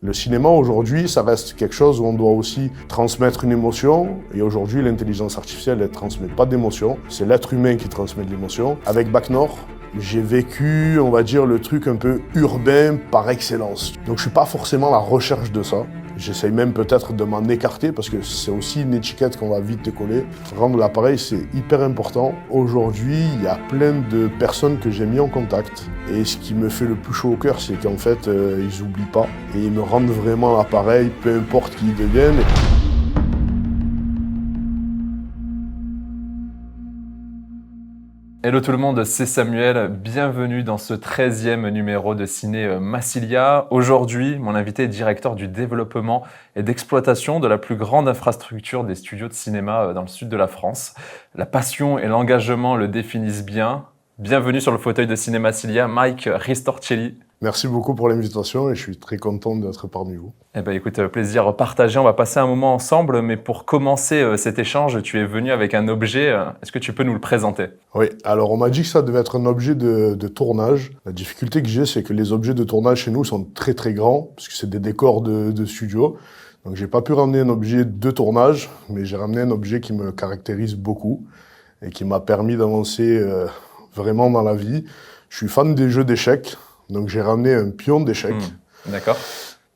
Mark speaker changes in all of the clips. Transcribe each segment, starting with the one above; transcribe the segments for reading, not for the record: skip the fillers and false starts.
Speaker 1: Le cinéma aujourd'hui, ça reste quelque chose où on doit aussi transmettre une émotion. Et aujourd'hui, l'intelligence artificielle, elle ne transmet pas d'émotion. C'est l'être humain qui transmet de l'émotion. Avec Bac Nord, j'ai vécu, on va dire, le truc un peu urbain par excellence. Donc je suis pas forcément à la recherche de ça. J'essaye même peut-être de m'en écarter parce que c'est aussi une étiquette qu'on va vite décoller. Rendre l'appareil, c'est hyper important. Aujourd'hui, il y a plein de personnes que j'ai mis en contact. Et ce qui me fait le plus chaud au cœur, c'est qu'en fait, ils oublient pas. Et ils me rendent vraiment l'appareil, peu importe qui ils deviennent.
Speaker 2: Hello tout le monde, c'est Samuel, bienvenue dans ce 13e numéro de Ciné Massilia. Aujourd'hui, mon invité est directeur du développement et d'exploitation de la plus grande infrastructure des studios de cinéma dans le sud de la France. La passion et l'engagement le définissent bien. Bienvenue sur le fauteuil de Ciné Massilia, Mike Ristorcelli.
Speaker 1: Merci beaucoup pour l'invitation et je suis très content d'être parmi vous.
Speaker 2: Eh ben, écoute, plaisir partagé. On va passer un moment ensemble, mais pour commencer cet échange, tu es venu avec un objet. Est-ce que tu peux nous le présenter ?
Speaker 1: Oui, alors on m'a dit que ça devait être un objet de tournage. La difficulté que j'ai, c'est que les objets de tournage chez nous sont très très grands, parce que c'est des décors de studio. Donc j'ai pas pu ramener un objet de tournage, mais j'ai ramené un objet qui me caractérise beaucoup et qui m'a permis d'avancer vraiment dans la vie. Je suis fan des jeux d'échecs. Donc j'ai ramené un pion d'échecs.
Speaker 2: D'accord.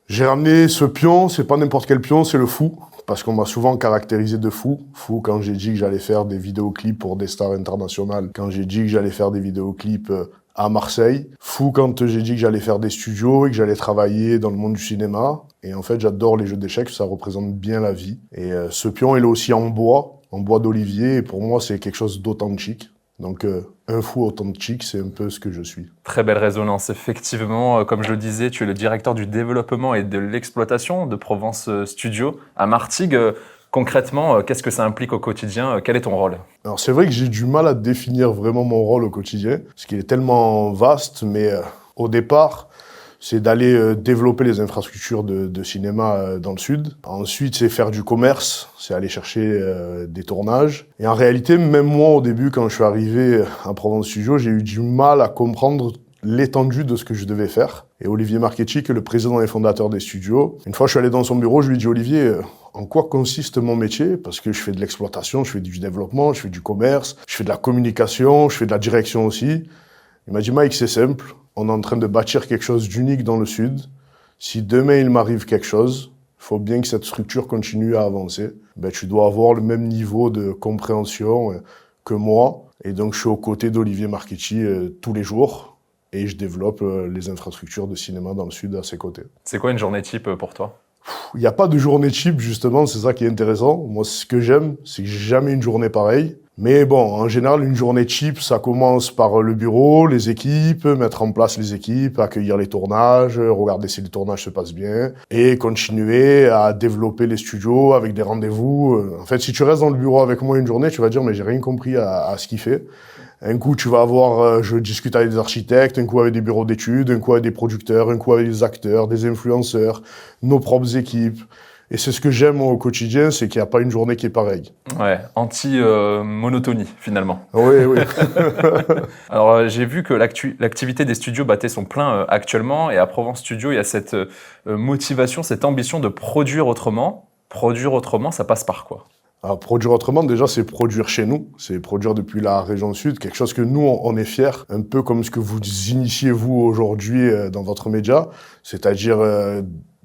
Speaker 1: J'ai ramené ce pion, c'est pas n'importe quel pion, c'est le fou. Parce qu'on m'a souvent caractérisé de fou. Fou quand j'ai dit que j'allais faire des vidéoclips pour des stars internationales. Quand j'ai dit que j'allais faire des vidéoclips à Marseille. Fou quand j'ai dit que j'allais faire des studios et que j'allais travailler dans le monde du cinéma. Et en fait, j'adore les jeux d'échecs, ça représente bien la vie. Et ce pion, il est aussi en bois d'olivier. Et pour moi, c'est quelque chose d'authentique. Donc, un fou authentique, c'est un peu ce que je suis.
Speaker 2: Très belle résonance, effectivement. Comme je le disais, tu es le directeur du développement et de l'exploitation de Provence Studio à Martigues. Concrètement, qu'est-ce que ça implique au quotidien ? Quel est ton rôle ?
Speaker 1: Alors, c'est vrai que j'ai du mal à définir vraiment mon rôle au quotidien, parce qu'il est tellement vaste, mais au départ, c'est d'aller développer les infrastructures de cinéma dans le sud. Ensuite, c'est faire du commerce, c'est aller chercher des tournages. Et en réalité, même moi, au début, quand je suis arrivé à Provence Studio, j'ai eu du mal à comprendre l'étendue de ce que je devais faire. Et Olivier Marchetti, qui est le président et fondateur des studios, une fois je suis allé dans son bureau, je lui ai dit « Olivier, en quoi consiste mon métier ? Parce que je fais de l'exploitation, je fais du développement, je fais du commerce, je fais de la communication, je fais de la direction aussi. » Il m'a dit « Mike, c'est simple. On est en train de bâtir quelque chose d'unique dans le Sud. Si demain il m'arrive quelque chose, il faut bien que cette structure continue à avancer. Ben, tu dois avoir le même niveau de compréhension que moi. Et donc je suis aux côtés d'Olivier Marchetti tous les jours et je développe les infrastructures de cinéma dans le Sud à ses côtés. »
Speaker 2: C'est quoi une journée type pour toi ?
Speaker 1: Il n'y a pas de journée type, justement, c'est ça qui est intéressant. Moi, ce que j'aime, c'est que j'ai jamais une journée pareille. Mais bon, en général, une journée type, ça commence par le bureau, les équipes, mettre en place les équipes, accueillir les tournages, regarder si les tournages se passent bien, et continuer à développer les studios avec des rendez-vous. En fait, si tu restes dans le bureau avec moi une journée, tu vas dire, mais j'ai rien compris à ce qu'il fait. Un coup, tu vas avoir, je discute avec des architectes, un coup avec des bureaux d'études, un coup avec des producteurs, un coup avec des acteurs, des influenceurs, nos propres équipes. Et c'est ce que j'aime au quotidien, c'est qu'il n'y a pas une journée qui est pareille.
Speaker 2: Ouais, anti-monotonie finalement.
Speaker 1: Oui, oui.
Speaker 2: Alors j'ai vu que l'activité des studios battait son plein actuellement, et à Provence Studio, il y a cette motivation, cette ambition de produire autrement. Produire autrement, ça passe par quoi ?
Speaker 1: Alors, produire autrement, déjà, c'est produire chez nous. C'est produire depuis la région sud, quelque chose que nous, on est fiers, un peu comme ce que vous initiez, vous, aujourd'hui, dans votre média, c'est-à-dire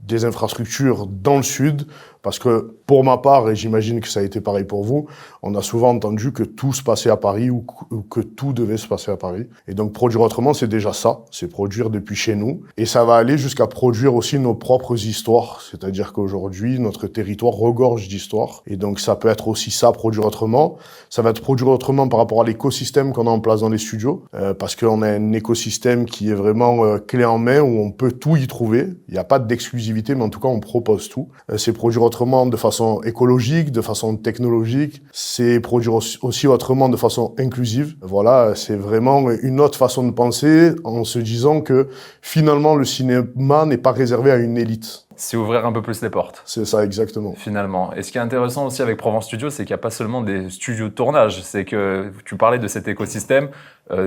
Speaker 1: des infrastructures dans le sud, parce que, pour ma part, et j'imagine que ça a été pareil pour vous, on a souvent entendu que tout se passait à Paris ou que tout devait se passer à Paris. Et donc, produire autrement, c'est déjà ça, c'est produire depuis chez nous. Et ça va aller jusqu'à produire aussi nos propres histoires, c'est-à-dire qu'aujourd'hui, notre territoire regorge d'histoires. Et donc, ça peut être aussi ça, produire autrement. Ça va être produire autrement par rapport à l'écosystème qu'on a en place dans les studios, parce qu'on a un écosystème qui est vraiment clé en main, où on peut tout y trouver. Il n'y a pas d'exclusivité, mais en tout cas, on propose tout. C'est produire autrement de façon écologique, de façon technologique. C'est produire aussi autrement de façon inclusive. Voilà, c'est vraiment une autre façon de penser en se disant que finalement le cinéma n'est pas réservé à une élite.
Speaker 2: C'est ouvrir un peu plus les portes.
Speaker 1: C'est ça, exactement.
Speaker 2: Finalement. Et ce qui est intéressant aussi avec Provence Studio, c'est qu'il n'y a pas seulement des studios de tournage. C'est que tu parlais de cet écosystème,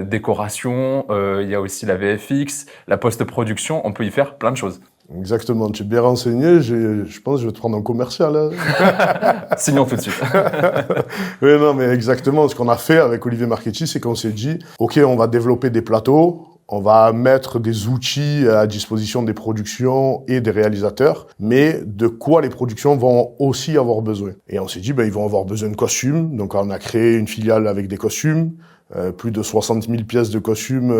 Speaker 2: décoration, il y a aussi la VFX, la post-production, on peut y faire plein de choses.
Speaker 1: Exactement, tu es bien renseigné. Je pense que je vais te prendre en commercial. Hein.
Speaker 2: Signons tout de suite.
Speaker 1: Oui, non, mais exactement. Ce qu'on a fait avec Olivier Marchetti, c'est qu'on s'est dit, OK, on va développer des plateaux, on va mettre des outils à disposition des productions et des réalisateurs, mais de quoi les productions vont aussi avoir besoin. Et on s'est dit, ils vont avoir besoin de costumes. Donc, on a créé une filiale avec des costumes. Plus de 60 000 pièces de costumes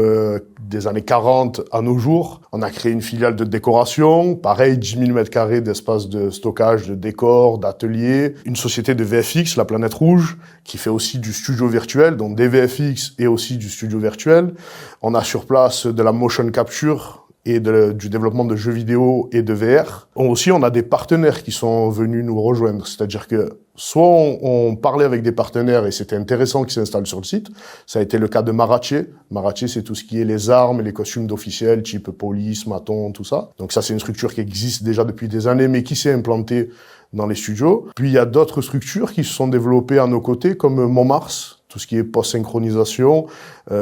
Speaker 1: des années 40 à nos jours. On a créé une filiale de décoration, pareil, 10 000 mètres carrés d'espace de stockage, de décors, d'ateliers. Une société de VFX, La Planète Rouge, qui fait aussi du studio virtuel, donc des VFX et aussi du studio virtuel. On a sur place de la motion capture et du développement de jeux vidéo et de VR. On a des partenaires qui sont venus nous rejoindre, c'est-à-dire que soit on parlait avec des partenaires et c'était intéressant qu'ils s'installent sur le site. Ça a été le cas de Marache. Marache, c'est tout ce qui est les armes et les costumes d'officiels, type police, maton, tout ça. Donc ça, c'est une structure qui existe déjà depuis des années, mais qui s'est implantée dans les studios. Puis il y a d'autres structures qui se sont développées à nos côtés, comme Montmars, tout ce qui est post-synchronisation,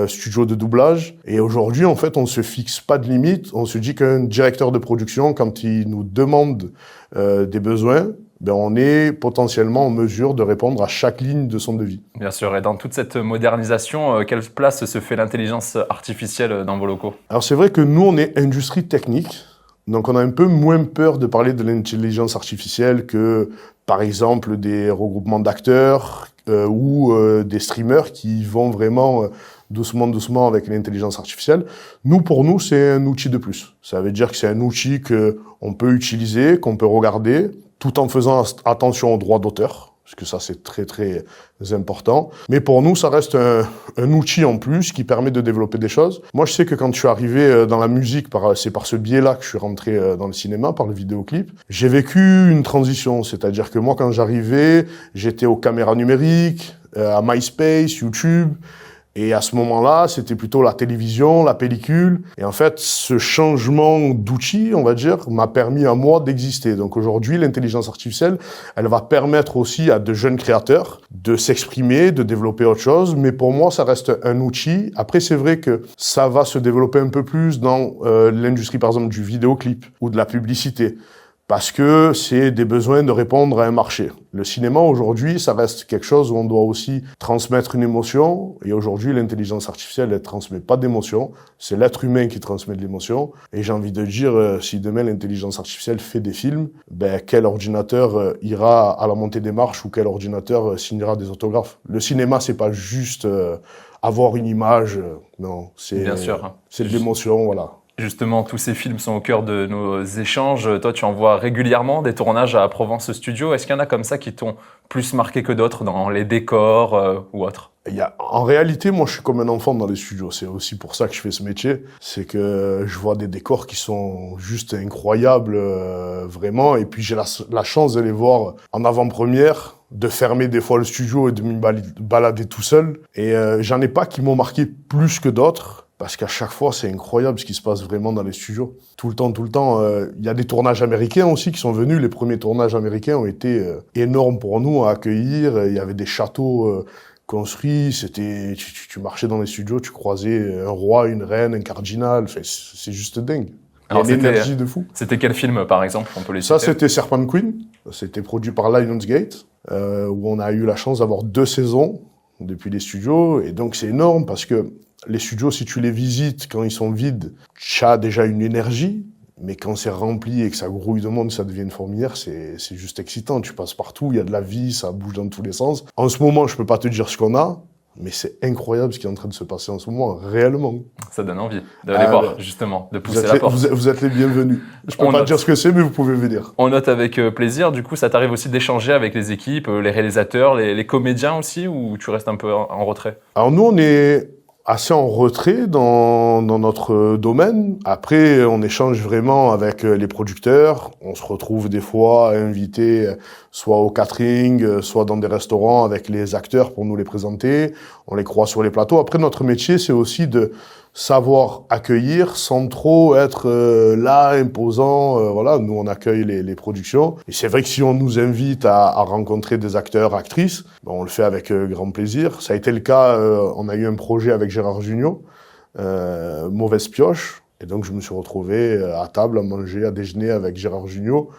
Speaker 1: studio de doublage. Et aujourd'hui, en fait, on se fixe pas de limite. On se dit qu'un directeur de production, quand il nous demande des besoins, on est potentiellement en mesure de répondre à chaque ligne de son devis.
Speaker 2: Bien sûr. Et dans toute cette modernisation, quelle place se fait l'intelligence artificielle dans vos locaux?
Speaker 1: Alors c'est vrai que nous, on est industrie technique. Donc on a un peu moins peur de parler de l'intelligence artificielle que, par exemple, des regroupements d'acteurs ou des streamers qui vont vraiment doucement avec l'intelligence artificielle. Pour nous, c'est un outil de plus. Ça veut dire que c'est un outil qu'on peut utiliser, qu'on peut regarder, tout en faisant attention aux droits d'auteur, parce que ça, c'est très, très important. Mais pour nous, ça reste un outil en plus qui permet de développer des choses. Moi, je sais que quand je suis arrivé dans la musique, c'est par ce biais-là que je suis rentré dans le cinéma, par le vidéoclip. J'ai vécu une transition, c'est-à-dire que moi, quand j'arrivais, j'étais aux caméras numériques, à MySpace, YouTube. Et à ce moment-là, c'était plutôt la télévision, la pellicule. Et en fait, ce changement d'outil, on va dire, m'a permis à moi d'exister. Donc aujourd'hui, l'intelligence artificielle, elle va permettre aussi à de jeunes créateurs de s'exprimer, de développer autre chose. Mais pour moi, ça reste un outil. Après, c'est vrai que ça va se développer un peu plus dans l'industrie, par exemple, du vidéoclip ou de la publicité. Parce que c'est des besoins de répondre à un marché. Le cinéma, aujourd'hui, ça reste quelque chose où on doit aussi transmettre une émotion. Et aujourd'hui, l'intelligence artificielle, elle transmet pas d'émotion. C'est l'être humain qui transmet de l'émotion. Et j'ai envie de dire, si demain l'intelligence artificielle fait des films, quel ordinateur ira à la montée des marches ou quel ordinateur signera des autographes? Le cinéma, c'est pas juste avoir une image. Non, c'est
Speaker 2: Bien sûr.
Speaker 1: C'est de l'émotion, voilà.
Speaker 2: Justement, tous ces films sont au cœur de nos échanges. Toi, tu en vois régulièrement des tournages à Provence Studio. Est-ce qu'il y en a comme ça qui t'ont plus marqué que d'autres dans les décors ou autres?
Speaker 1: En réalité, moi, je suis comme un enfant dans les studios. C'est aussi pour ça que je fais ce métier. C'est que je vois des décors qui sont juste incroyables, vraiment. Et puis, j'ai la chance de les voir en avant-première, de fermer des fois le studio et de me balader tout seul. Et j'en ai pas qui m'ont marqué plus que d'autres. Parce qu'à chaque fois, c'est incroyable ce qui se passe vraiment dans les studios. Tout le temps. Il y a des tournages américains aussi qui sont venus. Les premiers tournages américains ont été énormes pour nous à accueillir. Il y avait des châteaux construits. Tu marchais dans les studios, tu croisais un roi, une reine, un cardinal. Enfin, c'est juste dingue.
Speaker 2: Alors,
Speaker 1: il y a une énergie de fou.
Speaker 2: C'était quel film, par exemple? On peut les
Speaker 1: Ça,
Speaker 2: citer.
Speaker 1: c'était Serpent Queen. C'était produit par Lionsgate, où on a eu la chance d'avoir 2 saisons depuis les studios. Et donc, c'est énorme parce que les studios, si tu les visites quand ils sont vides, tu as déjà une énergie, mais quand c'est rempli et que ça grouille de monde, ça devient une fourmilière, c'est juste excitant. Tu passes partout, il y a de la vie, ça bouge dans tous les sens. En ce moment, je peux pas te dire ce qu'on a, mais c'est incroyable ce qui est en train de se passer en ce moment, réellement.
Speaker 2: Ça donne envie d'aller voir, justement, de pousser la porte.
Speaker 1: Vous êtes les bienvenus. Je peux pas dire ce que c'est, mais vous pouvez venir.
Speaker 2: On note avec plaisir. Du coup, ça t'arrive aussi d'échanger avec les équipes, les réalisateurs, les comédiens aussi, ou tu restes un peu en retrait?
Speaker 1: Alors nous, on est assez en retrait dans notre domaine. Après, on échange vraiment avec les producteurs. On se retrouve des fois invités soit au catering, soit dans des restaurants avec les acteurs pour nous les présenter. On les croise sur les plateaux. Après, notre métier, c'est aussi de savoir accueillir sans trop être là, imposant. Voilà, nous, on accueille les productions. Et c'est vrai que si on nous invite à rencontrer des acteurs, actrices, on le fait avec grand plaisir. Ça a été le cas, on a eu un projet avec Gérard Jugnot, Mauvaise Pioche, Et donc, je me suis retrouvé à table à manger, à déjeuner avec Gérard Jugnot.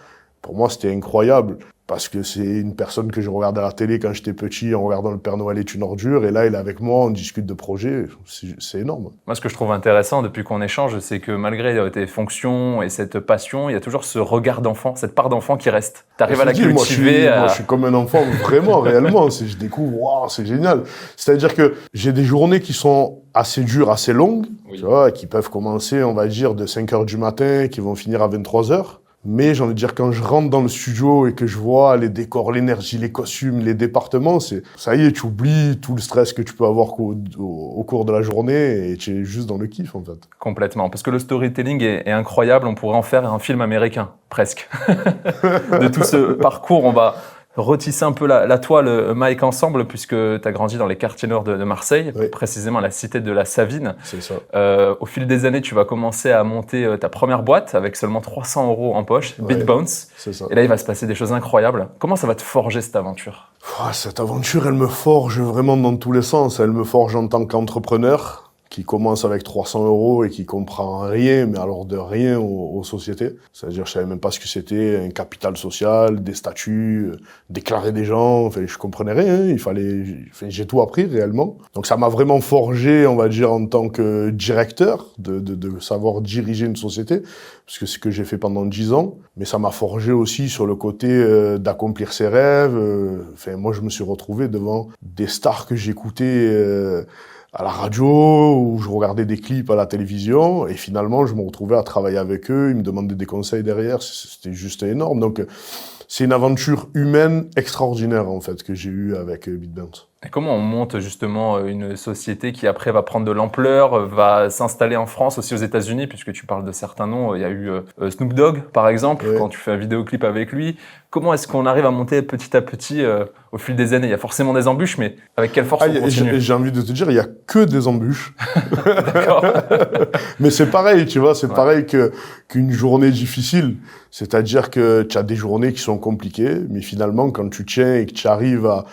Speaker 1: Pour moi, c'était incroyable. Parce que c'est une personne que je regardais à la télé quand j'étais petit en regardant Le Père Noël est une ordure. Et là, il est avec moi, on discute de projets. C'est énorme.
Speaker 2: Moi, ce que je trouve intéressant depuis qu'on échange, c'est que malgré tes fonctions et cette passion, il y a toujours ce regard d'enfant, cette part d'enfant qui reste. Tu arrives à la cultiver.
Speaker 1: Moi, je suis comme un enfant, vraiment, réellement. Je découvre, waouh, c'est génial. C'est-à-dire que j'ai des journées qui sont assez dures, assez longues, tu vois, qui peuvent commencer, on va dire, de 5h du matin, qui vont finir à 23h. Mais j'ai envie de dire, quand je rentre dans le studio et que je vois les décors, l'énergie, les costumes, les départements, ça y est, tu oublies tout le stress que tu peux avoir au cours de la journée et tu es juste dans le kiff, en fait.
Speaker 2: Complètement. Parce que le storytelling est incroyable. On pourrait en faire un film américain, presque. De tout ce parcours, on va retisser un peu la toile, Mike, ensemble, puisque tu as grandi dans les quartiers nord de Marseille,
Speaker 1: Oui.
Speaker 2: précisément la cité de la Savine.
Speaker 1: C'est ça.
Speaker 2: Au fil des années, tu vas commencer à monter ta première boîte avec seulement 300 € en poche,
Speaker 1: Ouais.
Speaker 2: BeatBounce.
Speaker 1: C'est ça.
Speaker 2: Et là, il va se passer des choses incroyables. Comment ça va te forger cette aventure?
Speaker 1: Cette aventure, elle me forge vraiment dans tous les sens. Elle me forge en tant qu'entrepreneur qui commence avec 300 € et qui comprend rien, mais alors de rien aux sociétés. C'est-à-dire, je savais même pas ce que c'était un capital social, des statuts, déclarer des gens. Enfin, je comprenais rien. J'ai tout appris réellement. Donc, ça m'a vraiment forgé, on va dire, en tant que directeur, de savoir diriger une société, parce que c'est ce que j'ai fait pendant 10 ans. Mais ça m'a forgé aussi sur le côté d'accomplir ses rêves. Moi, je me suis retrouvé devant des stars que j'écoutais à la radio, où je regardais des clips à la télévision, et finalement, je me retrouvais à travailler avec eux, ils me demandaient des conseils derrière, c'était juste énorme. Donc, c'est une aventure humaine extraordinaire, en fait, que j'ai eue avec BeatBounce.
Speaker 2: Et comment on monte justement une société qui après va prendre de l'ampleur, va s'installer en France, aussi aux États-Unis, puisque tu parles de certains noms. Il y a eu Snoop Dogg, par exemple,
Speaker 1: Ouais.
Speaker 2: quand tu fais un vidéoclip avec lui. Comment est-ce qu'on arrive à monter petit à petit au fil des années? Il y a forcément des embûches, mais avec quelle force on continue?
Speaker 1: J'ai envie de te dire, il y a que des embûches.
Speaker 2: D'accord.
Speaker 1: Mais c'est pareil, tu vois, c'est
Speaker 2: Ouais.
Speaker 1: pareil qu'une journée difficile. C'est-à-dire que tu as des journées qui sont compliquées, mais finalement, quand tu tiens et que tu arrives à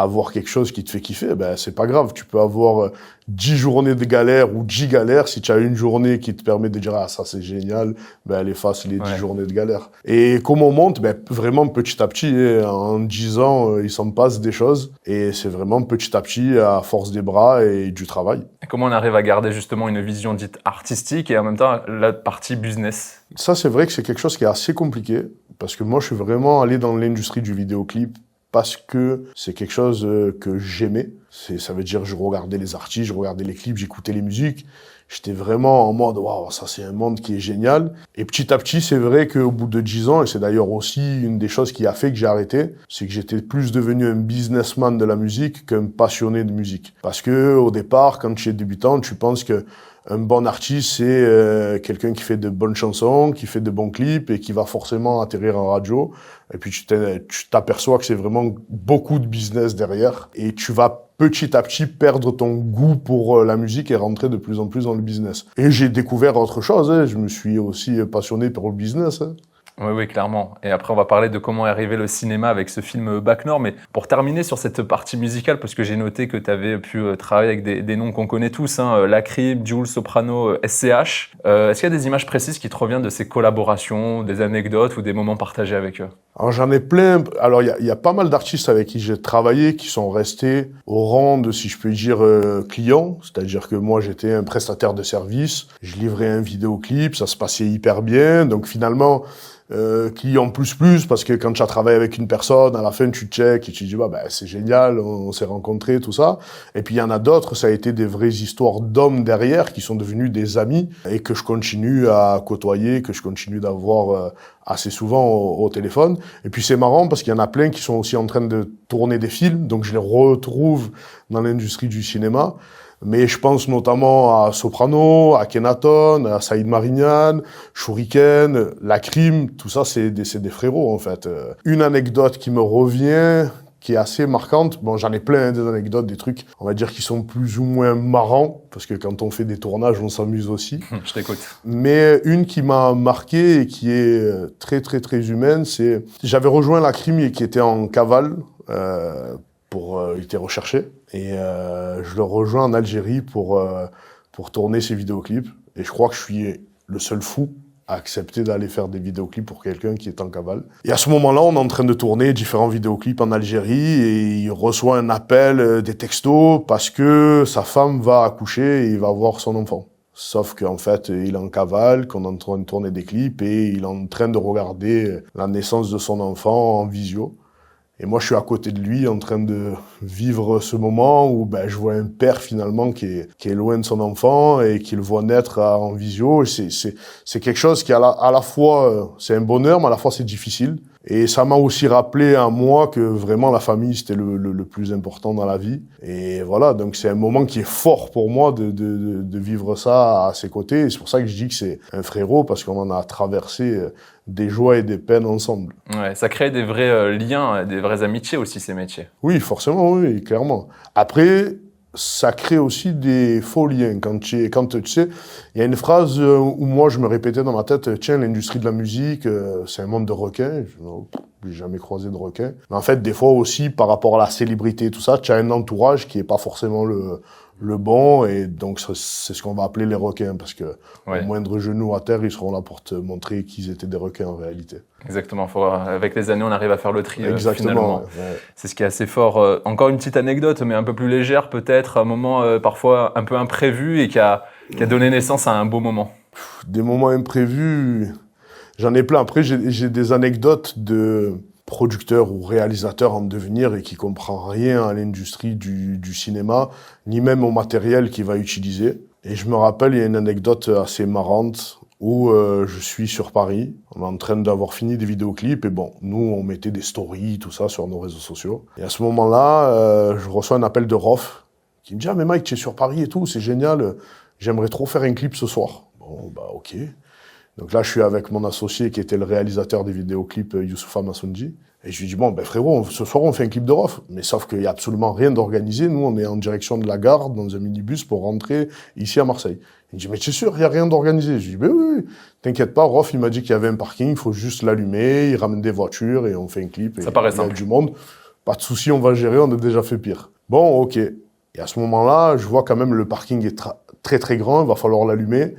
Speaker 1: avoir quelque chose qui te fait kiffer, ben, c'est pas grave. Tu peux avoir 10 journées de galère ou 10 galères. Si tu as une journée qui te permet de dire, ah, ça, c'est génial, ben, elle efface les 10 journées de galère. Et comment on monte? Ben, vraiment petit à petit, en 10 ans, il s'en passe des choses. Et c'est vraiment petit à petit, à force des bras et du travail.
Speaker 2: Et comment on arrive à garder justement une vision dite artistique et en même temps la partie business?
Speaker 1: Ça, c'est vrai que c'est quelque chose qui est assez compliqué. Parce que moi, je suis vraiment allé dans l'industrie du vidéoclip parce que c'est quelque chose que j'aimais. Ça veut dire, je regardais les artistes, je regardais les clips, j'écoutais les musiques. J'étais vraiment en mode, waouh, ça c'est un monde qui est génial. Et petit à petit, c'est vrai qu'au bout de 10 ans, et c'est d'ailleurs aussi une des choses qui a fait que j'ai arrêté, c'est que j'étais plus devenu un businessman de la musique qu'un passionné de musique. Parce que au départ, quand tu es débutant, tu penses que un bon artiste, c'est quelqu'un qui fait de bonnes chansons, qui fait de bons clips et qui va forcément atterrir en radio. Et puis tu t'aperçois que c'est vraiment beaucoup de business derrière. Et tu vas petit à petit perdre ton goût pour la musique et rentrer de plus en plus dans le business. Et j'ai découvert autre chose. Je me suis aussi passionné pour le business.
Speaker 2: Oui, oui, clairement. Et après, on va parler de comment est arrivé le cinéma avec ce film Bac Nord. Mais pour terminer sur cette partie musicale, parce que j'ai noté que tu avais pu travailler avec des noms qu'on connaît tous, Lacrim, Jul, Soprano, SCH. Est-ce qu'il y a des images précises qui te reviennent de ces collaborations, des anecdotes ou des moments partagés avec eux?
Speaker 1: Alors j'en ai plein. Alors il y a pas mal d'artistes avec qui j'ai travaillé qui sont restés au rang de, si je peux dire, clients. C'est-à-dire que moi j'étais un prestataire de service, je livrais un vidéoclip, ça se passait hyper bien. Donc finalement, client plus, parce que quand tu as travaillé avec une personne, à la fin tu check et tu dis bah c'est génial, on s'est rencontrés, tout ça. Et puis il y en a d'autres, ça a été des vraies histoires d'hommes derrière qui sont devenus des amis et que je continue à côtoyer, que je continue d'avoir assez souvent au téléphone. Et puis c'est marrant parce qu'il y en a plein qui sont aussi en train de tourner des films, donc je les retrouve dans l'industrie du cinéma. Mais je pense notamment à Soprano, à Kenaton, à Saïd Marignan, Shuriken, Lacrim, tout ça c'est des frérots en fait. Une anecdote qui me revient, qui est assez marquante, bon j'en ai plein des anecdotes, des trucs on va dire qui sont plus ou moins marrants, parce que quand on fait des tournages on s'amuse aussi.
Speaker 2: Je t'écoute.
Speaker 1: Mais une qui m'a marqué et qui est très très très humaine, c'est j'avais rejoint Lacrim qui était en cavale, il était recherché, et je le rejoins en Algérie pour tourner ses vidéoclips. Et je crois que je suis le seul fou à accepter d'aller faire des vidéoclips pour quelqu'un qui est en cavale. Et à ce moment-là, on est en train de tourner différents vidéoclips en Algérie et il reçoit un appel, des textos, parce que sa femme va accoucher et il va voir son enfant. Sauf qu'en fait, il est en cavale, qu'on est en train de tourner des clips et il est en train de regarder la naissance de son enfant en visio. Et moi, je suis à côté de lui en train de vivre ce moment où je vois un père finalement qui est loin de son enfant et qui le voit naître en visio. C'est quelque chose qui à la fois, c'est un bonheur, mais à la fois c'est difficile. Et ça m'a aussi rappelé à moi que vraiment la famille, c'était le plus important dans la vie. Et voilà, donc c'est un moment qui est fort pour moi de vivre ça à ses côtés. Et c'est pour ça que je dis que c'est un frérot, parce qu'on en a traversé des joies et des peines ensemble.
Speaker 2: Ouais, ça crée des vrais liens, des vraies amitiés aussi, ces métiers.
Speaker 1: Oui, forcément, oui, clairement. Après, ça crée aussi des faux liens. Quand tu sais, il y a une phrase où moi je me répétais dans ma tête, tiens, l'industrie de la musique, c'est un monde de requins. J'ai jamais croisé de requins. Mais en fait, des fois aussi, par rapport à la célébrité et tout ça, tu as un entourage qui est pas forcément le bon, et donc c'est ce qu'on va appeler les requins, parce que au moindre genou à terre, ils seront là pour te montrer qu'ils étaient des requins en réalité.
Speaker 2: Exactement. Avec les années, on arrive à faire le tri.
Speaker 1: Exactement.
Speaker 2: Finalement.
Speaker 1: Ouais.
Speaker 2: C'est ce qui est assez fort. Encore une petite anecdote, mais un peu plus légère peut-être, un moment parfois un peu imprévu et qui a donné naissance à un beau moment.
Speaker 1: Des moments imprévus, j'en ai plein. Après, j'ai des anecdotes de producteur ou réalisateur en devenir et qui comprend rien à l'industrie du cinéma, ni même au matériel qu'il va utiliser. Et je me rappelle, il y a une anecdote assez marrante où je suis sur Paris, on est en train d'avoir fini des vidéoclips, et bon, nous, on mettait des stories, tout ça, sur nos réseaux sociaux. Et à ce moment-là, je reçois un appel de Rof, qui me dit « Ah, mais Mike, tu es sur Paris et tout, c'est génial, j'aimerais trop faire un clip ce soir. » Bon, ok. Donc là, je suis avec mon associé qui était le réalisateur des vidéoclips, Youssoufa Massoundji. Et je lui dis, bon, frérot, ce soir, on fait un clip de Rof. Mais sauf qu'il y a absolument rien d'organisé. Nous, on est en direction de la gare, dans un minibus, pour rentrer ici à Marseille. Il me dit, mais tu es sûr, il n'y a rien d'organisé? Je lui dis, oui, t'inquiète pas, Rof, il m'a dit qu'il y avait un parking, il faut juste l'allumer, il ramène des voitures et on fait un clip.
Speaker 2: Ça paraît simple.
Speaker 1: Il y a du monde. Pas de souci, on va gérer, on a déjà fait pire. Bon, ok. Et à ce moment-là, je vois quand même le parking est très, très grand, il va falloir l'allumer.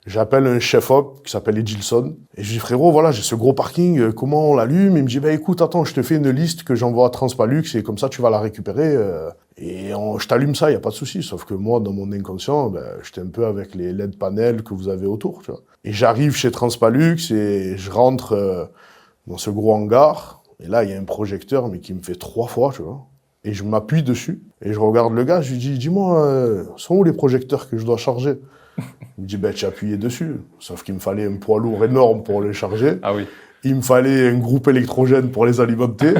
Speaker 1: J'appelle un chef-op qui s'appelle Edilson. Et je dis, frérot, voilà, j'ai ce gros parking, comment on l'allume? Il me dit, écoute, attends, je te fais une liste que j'envoie à Transpalux et comme ça, tu vas la récupérer. Je t'allume ça, il n'y a pas de souci. Sauf que moi, dans mon inconscient, j'étais un peu avec les LED panels que vous avez autour, tu vois. Et j'arrive chez Transpalux et je rentre dans ce gros hangar. Et là, il y a un projecteur, mais qui me fait 3 fois, tu vois. Et je m'appuie dessus. Et je regarde le gars, je lui dis, dis-moi, sont où les projecteurs que je dois charger? Il me dit, tu as appuyé dessus. Sauf qu'il me fallait un poids lourd énorme pour les charger.
Speaker 2: Ah oui.
Speaker 1: Il me fallait un groupe électrogène pour les alimenter.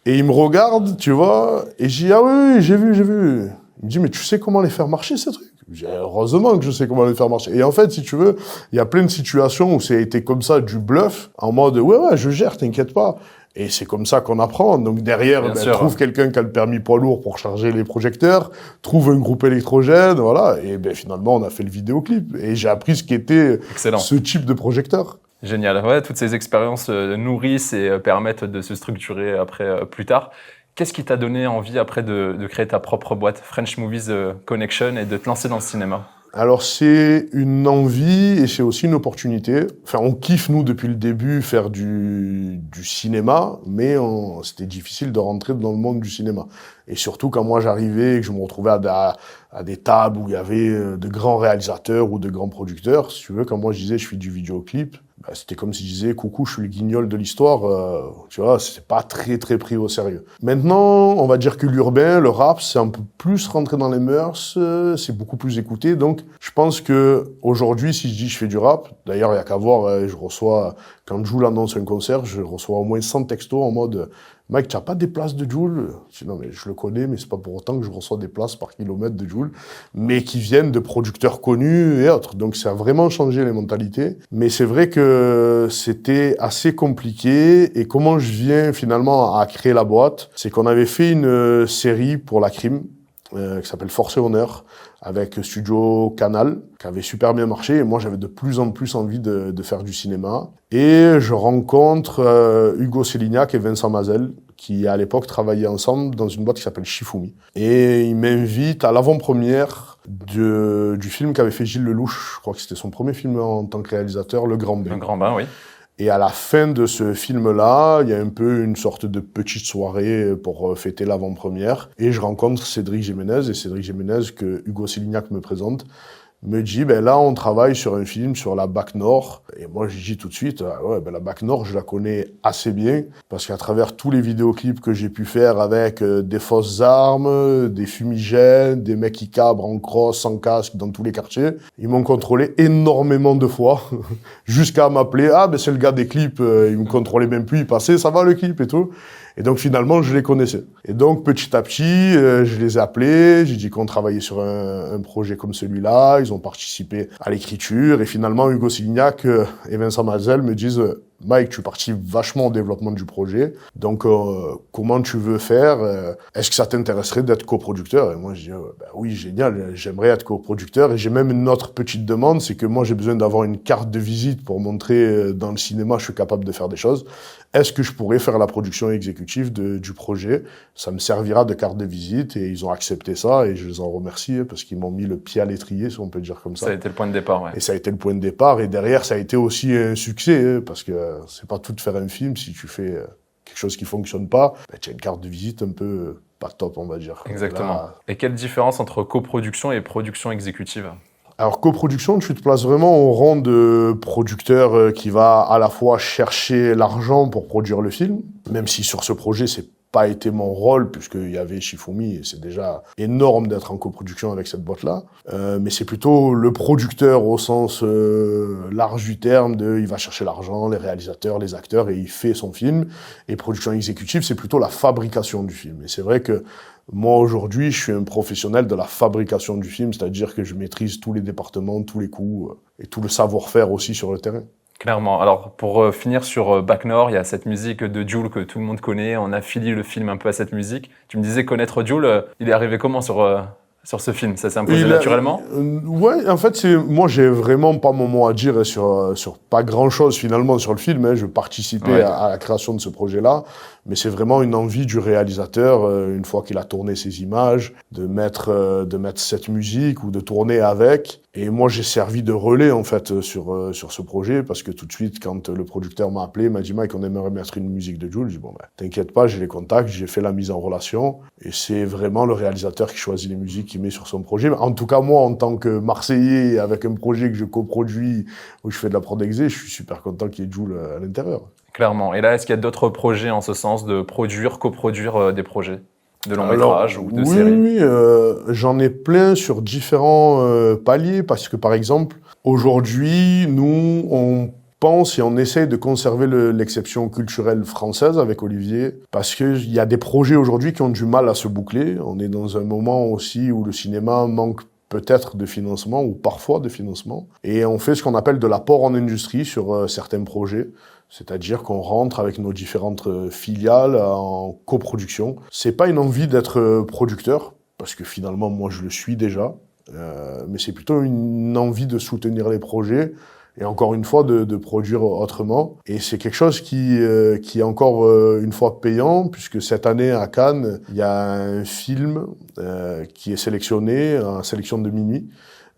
Speaker 1: Et il me regarde, tu vois, et je dis, ah oui, j'ai vu. Il me dit, mais tu sais comment les faire marcher, ces trucs? Je dis, heureusement que je sais comment les faire marcher. Et en fait, si tu veux, il y a plein de situations où ça a été comme ça, du bluff, en mode, ouais, je gère, t'inquiète pas. Et c'est comme ça qu'on apprend. Donc derrière, trouve quelqu'un qui a le permis poids lourd pour charger les projecteurs, trouve un groupe électrogène, voilà. Et finalement, on a fait le vidéoclip. Et j'ai appris ce qu'était ce type de projecteur.
Speaker 2: Génial. Ouais, toutes ces expériences nourrissent et permettent de se structurer après plus tard. Qu'est-ce qui t'a donné envie après de créer ta propre boîte, French Movies Connection, et de te lancer dans le cinéma?
Speaker 1: Alors c'est une envie et c'est aussi une opportunité. Enfin, on kiffe nous depuis le début faire du cinéma, mais c'était difficile de rentrer dans le monde du cinéma. Et surtout quand moi j'arrivais et que je me retrouvais à des tables où il y avait de grands réalisateurs ou de grands producteurs, si tu veux, quand moi je disais je fais du vidéoclip, c'était comme si je disais coucou, je suis le guignol de l'histoire. Tu vois, c'est pas très très pris au sérieux. Maintenant, on va dire que l'urbain, le rap, c'est un peu plus rentré dans les mœurs, c'est beaucoup plus écouté. Donc, je pense que aujourd'hui, si je dis je fais du rap, d'ailleurs, il y a qu'à voir, je reçois, quand Jul annonce un concert, je reçois au moins 100 textos en mode Mike, tu n'as pas des places de Jul? Je dis non, mais je le connais, mais c'est pas pour autant que je reçois des places par kilomètre de Jul, mais qui viennent de producteurs connus et autres. Donc ça a vraiment changé les mentalités. Mais c'est vrai que c'était assez compliqué. Et comment je viens finalement à créer la boîte, c'est qu'on avait fait une série pour la crime qui s'appelle Force et Honneur, avec Studio Canal, qui avait super bien marché. Et moi, j'avais de plus en plus envie de faire du cinéma. Et je rencontre Hugo Sélignac et Vincent Mazel, qui à l'époque travaillaient ensemble dans une boîte qui s'appelle Shifumi. Et ils m'invitent à l'avant-première du film qu'avait fait Gilles Lelouch. Je crois que c'était son premier film en tant que réalisateur, Le Grand Bain.
Speaker 2: Un grand bain, oui.
Speaker 1: Et à la fin de ce film-là, il y a un peu une sorte de petite soirée pour fêter l'avant-première. Et je rencontre Cédric Jiménez, et Cédric Jiménez, que Hugo Sélignac me présente, me dit, là, on travaille sur un film sur la BAC Nord. Et moi, je dis tout de suite, la BAC Nord, je la connais assez bien, parce qu'à travers tous les vidéoclips que j'ai pu faire avec des fausses armes, des fumigènes, des mecs qui cabrent en crosse, sans casque, dans tous les quartiers, ils m'ont contrôlé énormément de fois, jusqu'à m'appeler, c'est le gars des clips, ils me contrôlaient même plus, ils passaient, ça va le clip et tout. Et donc finalement, je les connaissais. Et donc petit à petit, je les ai appelés, j'ai dit qu'on travaillait sur un projet comme celui-là, ils ont participé à l'écriture, et finalement Hugo Sélignac et Vincent Mazel me disent Mike, tu es parti vachement au développement du projet, donc comment tu veux faire, est-ce que ça t'intéresserait d'être coproducteur? Et moi je dis oui, génial, j'aimerais être coproducteur, et j'ai même une autre petite demande, c'est que moi j'ai besoin d'avoir une carte de visite pour montrer dans le cinéma je suis capable de faire des choses. Est-ce que je pourrais faire la production exécutive du projet? Ça me servira de carte de visite, et ils ont accepté ça, et je les en remercie parce qu'ils m'ont mis le pied à l'étrier, si on peut dire comme ça.
Speaker 2: Ça a été le point de départ, ouais.
Speaker 1: Et ça a été le point de départ, et derrière ça a été aussi un succès, parce que c'est pas tout de faire un film. Si tu fais quelque chose qui fonctionne pas, tu as une carte de visite un peu pas top, on va dire.
Speaker 2: Exactement.
Speaker 1: Là,
Speaker 2: et quelle différence entre coproduction et production exécutive?
Speaker 1: Alors, coproduction, tu te places vraiment au rang de producteur qui va à la fois chercher l'argent pour produire le film, même si sur ce projet, c'est pas été mon rôle, puisqu'il y avait Shifumi, et c'est déjà énorme d'être en coproduction avec cette boîte-là. Mais c'est plutôt le producteur au sens large du terme, il va chercher l'argent, les réalisateurs, les acteurs, et il fait son film. Et production exécutive, c'est plutôt la fabrication du film. Et c'est vrai que moi, aujourd'hui, je suis un professionnel de la fabrication du film, c'est-à-dire que je maîtrise tous les départements, tous les coûts, et tout le savoir-faire aussi sur le terrain.
Speaker 2: Clairement. Alors, pour finir sur BAC Nord, il y a cette musique de Jul que tout le monde connaît. On affilie le film un peu à cette musique. Tu me disais connaître Jul. Il est arrivé comment sur ce film? Ça s'est imposé naturellement?
Speaker 1: Ouais, en fait, moi, j'ai vraiment pas mon mot à dire sur pas grand-chose finalement sur le film. Je participais à la création de ce projet-là, mais c'est vraiment une envie du réalisateur, une fois qu'il a tourné ses images, de mettre cette musique ou de tourner avec. Et moi, j'ai servi de relais en fait sur ce projet, parce que tout de suite, quand le producteur m'a appelé, il m'a dit Mike, on aimerait mettre une musique de Jul. J'ai dit t'inquiète pas, j'ai les contacts, j'ai fait la mise en relation, et c'est vraiment le réalisateur qui choisit les musiques qu'il met sur son projet. En tout cas, moi, en tant que Marseillais, avec un projet que je coproduis, où je fais de la prod exé, je suis super content qu'il y ait Jul à l'intérieur.
Speaker 2: Clairement. Et là, est-ce qu'il y a d'autres projets en ce sens de coproduire des projets de long métrage ou de séries?
Speaker 1: Oui, j'en ai plein sur différents paliers, parce que par exemple, aujourd'hui, nous, on pense et on essaye de conserver l'exception culturelle française avec Olivier, parce qu'il y a des projets aujourd'hui qui ont du mal à se boucler. On est dans un moment aussi où le cinéma manque peut-être de financement, ou parfois de financement, et on fait ce qu'on appelle de l'apport en industrie sur certains projets. C'est-à-dire qu'on rentre avec nos différentes filiales en coproduction. C'est pas une envie d'être producteur, parce que finalement, moi, je le suis déjà. Mais c'est plutôt une envie de soutenir les projets, et encore une fois, de produire autrement. Et c'est quelque chose qui est encore une fois payant, puisque cette année, à Cannes, il y a un film qui est sélectionné, en sélection de minuit,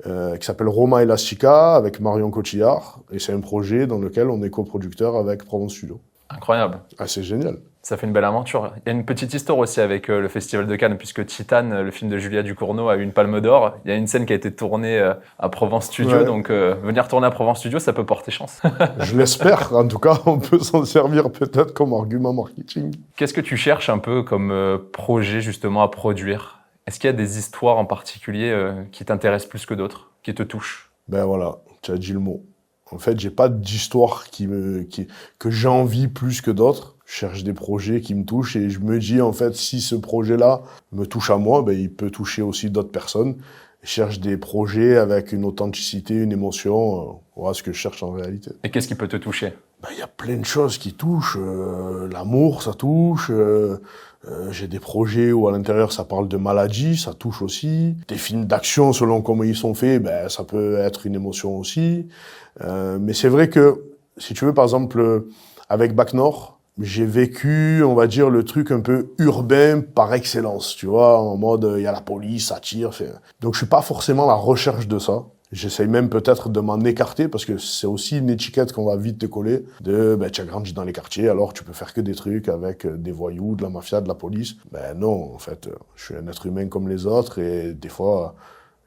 Speaker 1: qui s'appelle Roma Elastica, avec Marion Cotillard, et c'est un projet dans lequel on est coproducteur avec Provence Studio.
Speaker 2: Incroyable.
Speaker 1: Ah, c'est génial.
Speaker 2: Ça fait une belle aventure. Il y a une petite histoire aussi avec le Festival de Cannes, puisque Titane, le film de Julia Ducournau, a eu une palme d'or. Il y a une scène qui a été tournée à Provence Studio, donc venir tourner à Provence Studio, ça peut porter chance.
Speaker 1: Je l'espère. En tout cas, on peut s'en servir peut-être comme argument marketing.
Speaker 2: Qu'est-ce que tu cherches un peu comme projet justement à produire? Est-ce qu'il y a des histoires en particulier qui t'intéressent plus que d'autres, qui te touchent?
Speaker 1: Ben voilà, tu as dit le mot. En fait, j'ai pas d'histoire que j'ai envie plus que d'autres. Je cherche des projets qui me touchent, et je me dis, en fait, si ce projet-là me touche à moi, il peut toucher aussi d'autres personnes. Je cherche des projets avec une authenticité, une émotion. Voilà ce que je cherche en réalité.
Speaker 2: Et qu'est-ce qui peut te toucher?
Speaker 1: Il y a plein de choses qui touchent. L'amour, ça touche. J'ai des projets où à l'intérieur ça parle de maladie, ça touche aussi. Des films d'action, selon comment ils sont faits, ça peut être une émotion aussi. Mais c'est vrai que, si tu veux, par exemple, avec BAC Nord, j'ai vécu, on va dire, le truc un peu urbain par excellence, tu vois, en mode, il y a la police, ça tire. Donc, je suis pas forcément à la recherche de ça. J'essaye même peut-être de m'en écarter parce que c'est aussi une étiquette qu'on va vite te coller de, tu as grandi dans les quartiers, alors tu peux faire que des trucs avec des voyous, de la mafia, de la police. Non, en fait, je suis un être humain comme les autres et des fois,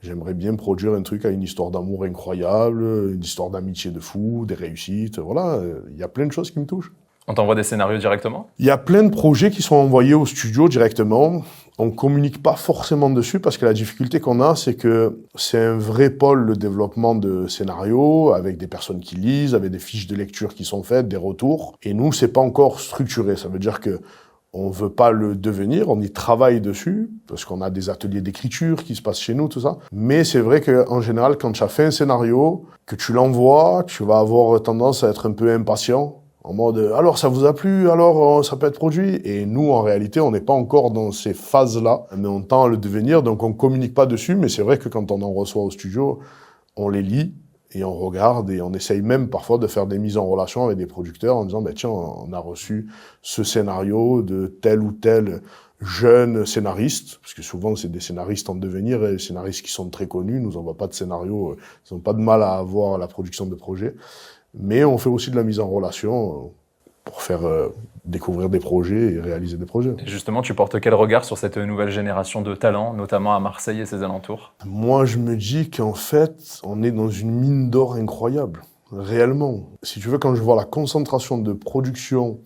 Speaker 1: j'aimerais bien produire un truc à une histoire d'amour incroyable, une histoire d'amitié de fou, des réussites, voilà. Il y a plein de choses qui me touchent.
Speaker 2: On t'envoie des scénarios directement?
Speaker 1: Il y a plein de projets qui sont envoyés au studio directement. On communique pas forcément dessus parce que la difficulté qu'on a, c'est que c'est un vrai pôle, le développement de scénarios, avec des personnes qui lisent, avec des fiches de lecture qui sont faites, des retours. Et nous, c'est pas encore structuré. Ça veut dire que on veut pas le devenir, on y travaille dessus, parce qu'on a des ateliers d'écriture qui se passent chez nous, tout ça. Mais c'est vrai qu'en général, quand tu as fait un scénario, que tu l'envoies, tu vas avoir tendance à être un peu impatient. En mode, alors ça vous a plu, alors ça peut être produit. Et nous, en réalité, on n'est pas encore dans ces phases-là, mais on tend à le devenir, donc on communique pas dessus. Mais c'est vrai que quand on en reçoit au studio, on les lit et on regarde et on essaye même parfois de faire des mises en relation avec des producteurs en disant, tiens, on a reçu ce scénario de tel ou tel jeune scénariste, parce que souvent c'est des scénaristes en devenir, et des scénaristes qui sont très connus, nous n'envoient pas de scénario, ils n'ont pas de mal à avoir la production de projets. Mais on fait aussi de la mise en relation pour faire découvrir des projets et réaliser des projets.
Speaker 2: Et justement, tu portes quel regard sur cette nouvelle génération de talents, notamment à Marseille et ses alentours?
Speaker 1: Moi, je me dis qu'en fait, on est dans une mine d'or incroyable, réellement. Si tu veux, quand je vois la concentration de production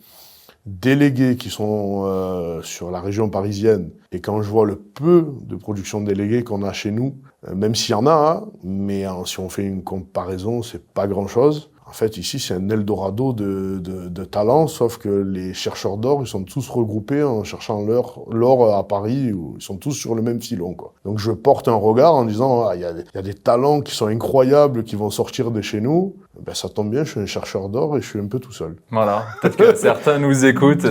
Speaker 1: délégués qui sont sur la région parisienne, et quand je vois le peu de production déléguée qu'on a chez nous, même s'il y en a, mais si on fait une comparaison, c'est pas grand-chose. En fait, ici, c'est un Eldorado de talents, sauf que les chercheurs d'or, ils sont tous regroupés en cherchant l'or à Paris, où ils sont tous sur le même filon, quoi. Donc, je porte un regard en disant, il y a des talents qui sont incroyables, qui vont sortir de chez nous. Ça tombe bien, je suis un chercheur d'or et je suis un peu tout seul.
Speaker 2: Voilà. Peut-être que certains nous écoutent.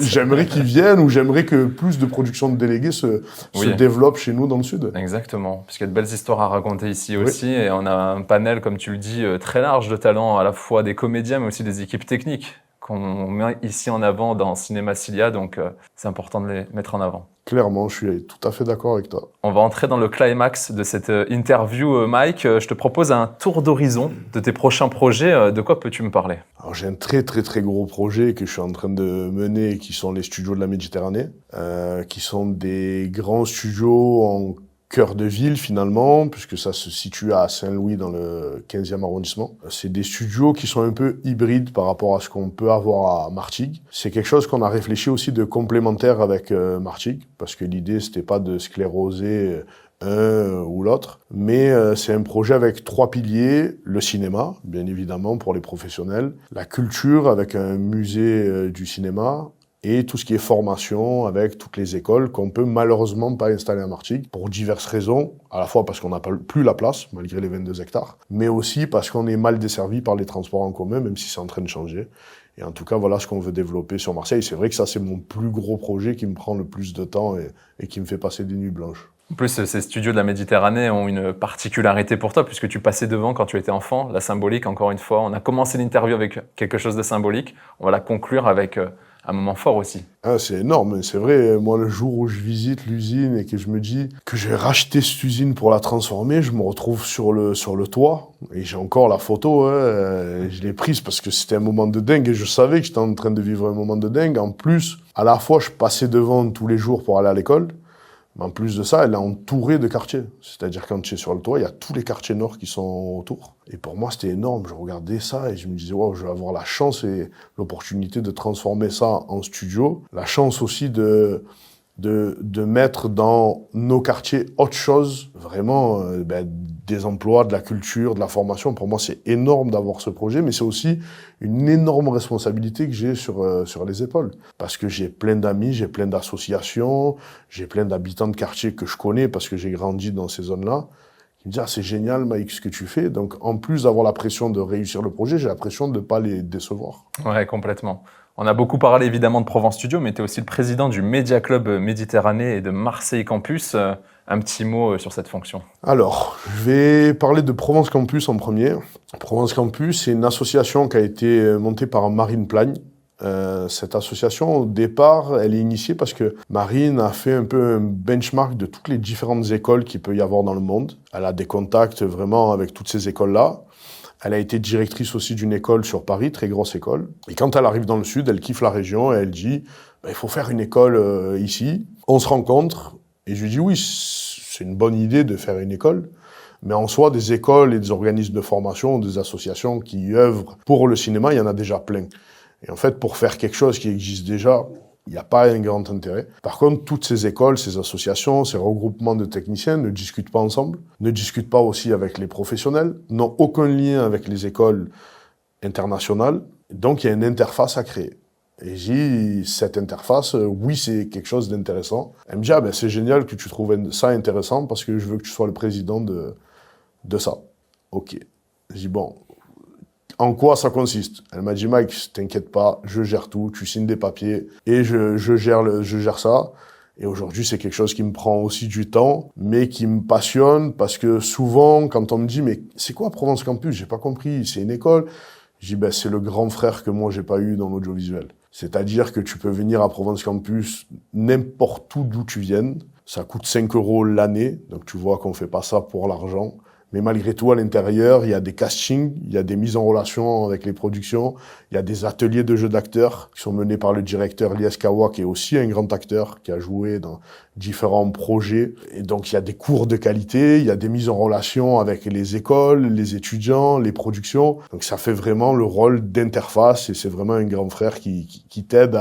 Speaker 1: J'aimerais qu'ils viennent, ou j'aimerais que plus de production de délégués se développe chez nous dans le Sud.
Speaker 2: Exactement. Parce qu'il y a de belles histoires à raconter ici aussi. Et on a un panel, comme tu le dis, très large de talents, à la fois des comédiens, mais aussi des équipes techniques qu'on met ici en avant dans Ciné Massilia. Donc, c'est important de les mettre en avant.
Speaker 1: Clairement, je suis tout à fait d'accord avec toi.
Speaker 2: On va entrer dans le climax de cette interview, Mike. Je te propose un tour d'horizon de tes prochains projets. De quoi peux-tu me parler?
Speaker 1: Alors, j'ai un très très très gros projet que je suis en train de mener, qui sont les studios de la Méditerranée, qui sont des grands studios en cœur de ville finalement, puisque ça se situe à Saint-Louis dans le 15e arrondissement. C'est des studios qui sont un peu hybrides par rapport à ce qu'on peut avoir à Martigues. C'est quelque chose qu'on a réfléchi aussi de complémentaire avec Martigues, parce que l'idée c'était pas de scléroser un ou l'autre, mais c'est un projet avec 3 piliers: le cinéma, bien évidemment pour les professionnels, la culture avec un musée du cinéma, et tout ce qui est formation avec toutes les écoles qu'on peut malheureusement pas installer à Martigues pour diverses raisons, à la fois parce qu'on n'a plus la place malgré les 22 hectares, mais aussi parce qu'on est mal desservi par les transports en commun, même si c'est en train de changer. Et en tout cas, voilà ce qu'on veut développer sur Marseille. C'est vrai que ça, c'est mon plus gros projet qui me prend le plus de temps et qui me fait passer des nuits blanches.
Speaker 2: En plus, ces studios de la Méditerranée ont une particularité pour toi, puisque tu passais devant quand tu étais enfant. La symbolique, encore une fois, on a commencé l'interview avec quelque chose de symbolique. On va la conclure avec un moment fort aussi.
Speaker 1: Ah, c'est énorme, c'est vrai. Moi, le jour où je visite l'usine et que je me dis que j'ai racheté cette usine pour la transformer, je me retrouve sur le toit et j'ai encore la photo. Je l'ai prise parce que c'était un moment de dingue et je savais que j'étais en train de vivre un moment de dingue. En plus, à la fois, je passais devant tous les jours pour aller à l'école. Mais en plus de ça, elle est entourée de quartiers. C'est-à-dire, quand tu es sur le toit, il y a tous les quartiers nord qui sont autour. Et pour moi, c'était énorme. Je regardais ça et je me disais, waouh, je vais avoir la chance et l'opportunité de transformer ça en studio. La chance aussi de mettre dans nos quartiers autre chose, vraiment des emplois, de la culture, de la formation. Pour moi, c'est énorme d'avoir ce projet, mais c'est aussi une énorme responsabilité que j'ai sur les épaules. Parce que j'ai plein d'amis, j'ai plein d'associations, j'ai plein d'habitants de quartiers que je connais parce que j'ai grandi dans ces zones-là. Ils me disent, c'est génial, Mike, ce que tu fais. Donc, en plus d'avoir la pression de réussir le projet, j'ai la pression de ne pas les décevoir.
Speaker 2: Ouais, complètement. On a beaucoup parlé évidemment de Provence Studio, mais tu es aussi le président du Média Club Méditerranée et de Marseille Campus. Un petit mot sur cette fonction.
Speaker 1: Alors, je vais parler de Provence Campus en premier. Provence Campus, c'est une association qui a été montée par Marine Plagne, Cette association, au départ, elle est initiée parce que Marine a fait un peu un benchmark de toutes les différentes écoles qu'il peut y avoir dans le monde. Elle a des contacts vraiment avec toutes ces écoles-là. Elle a été directrice aussi d'une école sur Paris, très grosse école. Et quand elle arrive dans le sud, elle kiffe la région et elle dit il faut faire une école ici. On se rencontre et je lui dis oui, c'est une bonne idée de faire une école. Mais en soi, des écoles et des organismes de formation, des associations qui œuvrent pour le cinéma, il y en a déjà plein. Et en fait, pour faire quelque chose qui existe déjà, il n'y a pas un grand intérêt. Par contre, toutes ces écoles, ces associations, ces regroupements de techniciens ne discutent pas ensemble, ne discutent pas aussi avec les professionnels, n'ont aucun lien avec les écoles internationales. Donc, il y a une interface à créer. Et j'ai dit, cette interface, oui, c'est quelque chose d'intéressant. Elle me dit, c'est génial que tu trouves ça intéressant parce que je veux que tu sois le président de ça. Ok. J'ai dit, bon, en quoi ça consiste? Elle m'a dit, Mike, t'inquiète pas, je gère tout, tu signes des papiers et je gère ça. Et aujourd'hui, c'est quelque chose qui me prend aussi du temps, mais qui me passionne parce que souvent, quand on me dit, mais c'est quoi Provence Campus? J'ai pas compris, c'est une école. Je dis, c'est le grand frère que moi, j'ai pas eu dans l'audiovisuel. C'est-à-dire que tu peux venir à Provence Campus n'importe où d'où tu viennes. Ça coûte 5 € l'année. Donc, tu vois qu'on fait pas ça pour l'argent. Mais malgré tout, à l'intérieur, il y a des castings, il y a des mises en relation avec les productions, il y a des ateliers de jeux d'acteurs qui sont menés par le directeur Lies Kawa, qui est aussi un grand acteur, qui a joué dans différents projets. Et donc, il y a des cours de qualité, il y a des mises en relation avec les écoles, les étudiants, les productions. Donc, ça fait vraiment le rôle d'interface et c'est vraiment un grand frère qui t'aide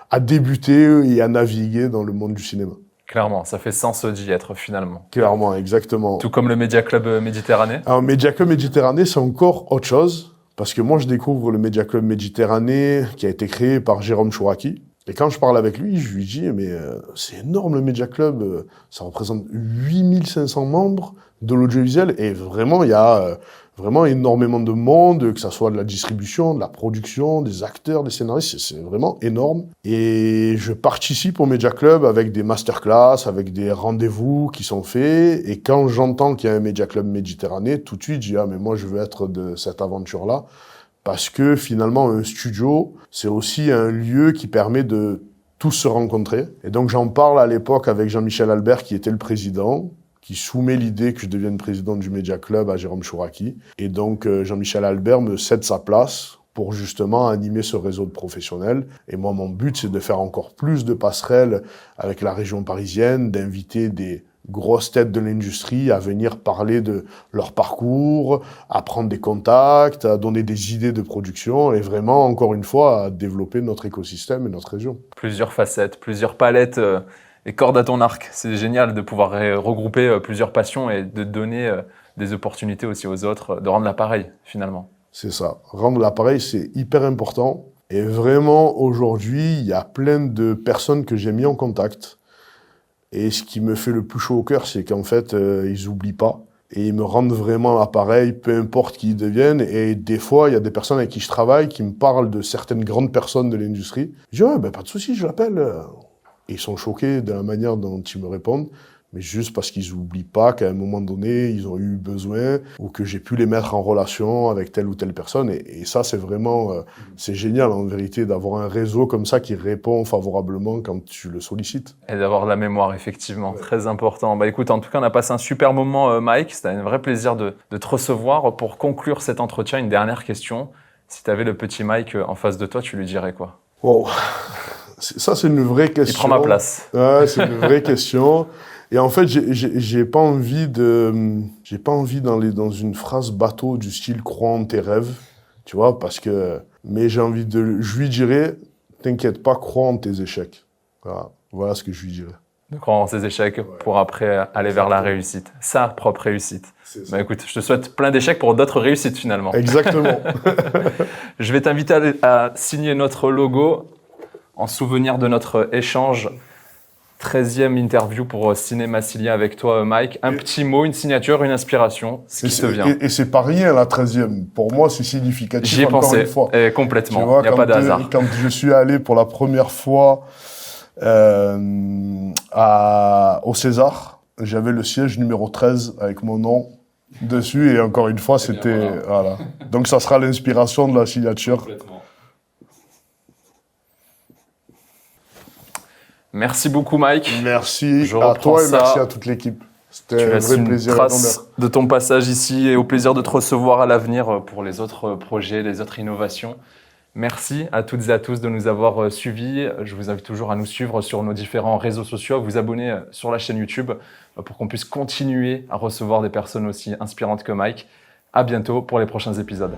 Speaker 1: à débuter et à naviguer dans le monde du cinéma.
Speaker 2: Clairement, ça fait sens d'y être finalement.
Speaker 1: Clairement, exactement.
Speaker 2: Tout comme le Media Club Méditerranée.
Speaker 1: Alors, Media Club Méditerranée, c'est encore autre chose. Parce que moi, je découvre le Media Club Méditerranée qui a été créé par Jérôme Chouraki. Et quand je parle avec lui, je lui dis, mais c'est énorme le Media Club. Ça représente 8500 membres de l'audiovisuel. Et vraiment, il y a vraiment énormément de monde, que ça soit de la distribution, de la production, des acteurs, des scénaristes. C'est vraiment énorme. Et je participe au Media Club avec des masterclass, avec des rendez-vous qui sont faits. Et quand j'entends qu'il y a un Media Club Méditerranée, tout de suite, je dis, mais moi, je veux être de cette aventure-là. Parce que finalement, un studio, c'est aussi un lieu qui permet de tous se rencontrer. Et donc, j'en parle à l'époque avec Jean-Michel Albert, qui était le président, qui soumet l'idée que je devienne président du Media Club à Jérôme Chouraki. Et donc, Jean-Michel Albert me cède sa place pour justement animer ce réseau de professionnels. Et moi, mon but, c'est de faire encore plus de passerelles avec la région parisienne, d'inviter des grosses têtes de l'industrie à venir parler de leur parcours, à prendre des contacts, à donner des idées de production et vraiment, encore une fois, à développer notre écosystème et notre région.
Speaker 2: Plusieurs facettes, plusieurs palettes et cordes à ton arc. C'est génial de pouvoir regrouper plusieurs passions et de donner des opportunités aussi aux autres, de rendre l'appareil finalement.
Speaker 1: C'est ça. Rendre l'appareil, c'est hyper important. Et vraiment, aujourd'hui, il y a plein de personnes que j'ai mis en contact. Et ce qui me fait le plus chaud au cœur, c'est qu'en fait, ils oublient pas. Et ils me rendent vraiment l'appareil, peu importe qui ils deviennent. Et des fois, il y a des personnes avec qui je travaille qui me parlent de certaines grandes personnes de l'industrie. Je dis, pas de souci, je l'appelle. Et ils sont choqués de la manière dont ils me répondent. Mais juste parce qu'ils oublient pas qu'à un moment donné, ils ont eu besoin ou que j'ai pu les mettre en relation avec telle ou telle personne. Et ça, c'est vraiment, c'est génial en vérité d'avoir un réseau comme ça qui répond favorablement quand tu le sollicites.
Speaker 2: Et d'avoir de la mémoire, effectivement, très important. Écoute, en tout cas, on a passé un super moment, Mike. C'était un vrai plaisir de te recevoir. Pour conclure cet entretien, une dernière question. Si tu avais le petit Mike en face de toi, tu lui dirais quoi?
Speaker 1: Wow. Ça, c'est une vraie question.
Speaker 2: Il prend ma place.
Speaker 1: Ouais, c'est une vraie question. Et en fait, j'ai pas envie d'aller dans une phrase bateau du style crois en tes rêves, tu vois, mais je lui dirais, t'inquiète pas, crois en tes échecs. Voilà ce que je lui dirais.
Speaker 2: De croire en ses échecs pour après aller vers la réussite. Sa propre réussite. Écoute, je te souhaite plein d'échecs pour d'autres réussites finalement.
Speaker 1: Exactement.
Speaker 2: Je vais t'inviter à signer notre logo en souvenir de notre échange. 13e interview pour Ciné Massilia avec toi, Mike. Un petit mot, une signature, une inspiration, ce qui te vient.
Speaker 1: Et c'est pas rien, la 13e. Pour moi, c'est significatif.
Speaker 2: J'y ai pensé, complètement. Il n'y a pas de hasard.
Speaker 1: Quand je suis allé pour la première fois au César, j'avais le siège numéro 13 avec mon nom dessus. Et encore une fois, c'était... Voilà. Donc, ça sera l'inspiration de la signature.
Speaker 2: Complètement. Merci beaucoup, Mike.
Speaker 1: Merci
Speaker 2: Je
Speaker 1: à
Speaker 2: reprends
Speaker 1: toi et
Speaker 2: ça.
Speaker 1: merci à toute l'équipe.
Speaker 2: Tu
Speaker 1: C'était un
Speaker 2: laisses
Speaker 1: vrai
Speaker 2: une
Speaker 1: plaisir et un honneur.
Speaker 2: trace de ton passage ici et au plaisir de te recevoir à l'avenir pour les autres projets, les autres innovations. Merci à toutes et à tous de nous avoir suivis. Je vous invite toujours à nous suivre sur nos différents réseaux sociaux, à vous abonner sur la chaîne YouTube pour qu'on puisse continuer à recevoir des personnes aussi inspirantes que Mike. À bientôt pour les prochains épisodes.